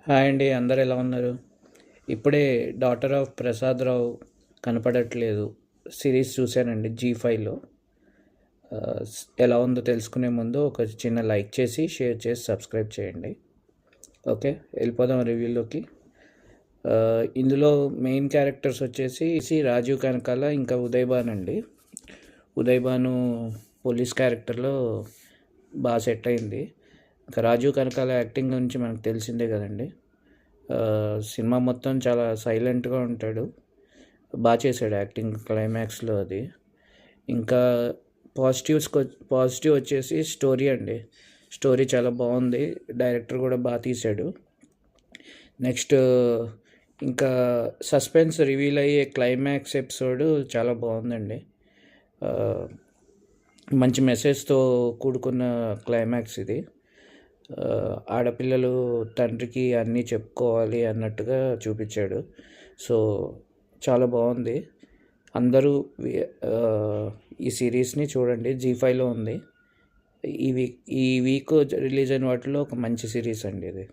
Hi అండి, అందరు ఎలా ఉన్నారు? ఇప్పుడే డాటర్ ఆఫ్ ప్రసాద్ రావు కనపడట్లేదు సిరీస్ చూశానండి జీ5లో. ఎలా ఉందో తెలుసుకునే ముందు ఒక చిన్న లైక్ చేసి షేర్ చేసి సబ్స్క్రైబ్ చేయండి. ఓకే, వెళ్ళిపోదాం రివ్యూలోకి. ఇందులో మెయిన్ క్యారెక్టర్స్ వచ్చేసి రాజీవ్ కనకాల ఇంకా ఉదయ్ భాన్ అండి. ఉదయ్ భాను పోలీస్ క్యారెక్టర్లో బాగా సెట్ అయింది. ఇంకా రాజీవ్ కనకాల యాక్టింగ్ గురించి మనకు తెలిసిందే కదండి. సినిమా మొత్తం చాలా సైలెంట్గా ఉంటాడు, బాగా చేశాడు యాక్టింగ్ క్లైమాక్స్లో అది. ఇంకా పాజిటివ్ వచ్చేసి స్టోరీ అండి. స్టోరీ చాలా బాగుంది, డైరెక్టర్ కూడా బాగా తీశాడు. నెక్స్ట్ ఇంకా సస్పెన్స్ రివీల్ అయ్యే క్లైమాక్స్ ఎపిసోడ్ చాలా బాగుందండి. మంచి మెసేజ్తో కూడుకున్న క్లైమాక్స్ ఇది. ఆడపిల్లలు తండ్రికి అన్నీ చెప్పుకోవాలి అన్నట్టుగా చూపించాడు. సో చాలా బాగుంది. అందరూ ఈ సిరీస్ని చూడండి, జీ5లో ఉంది. ఈ వీక్ రిలీజ్ అయిన వాటిలో ఒక మంచి సిరీస్ అండి ఇది.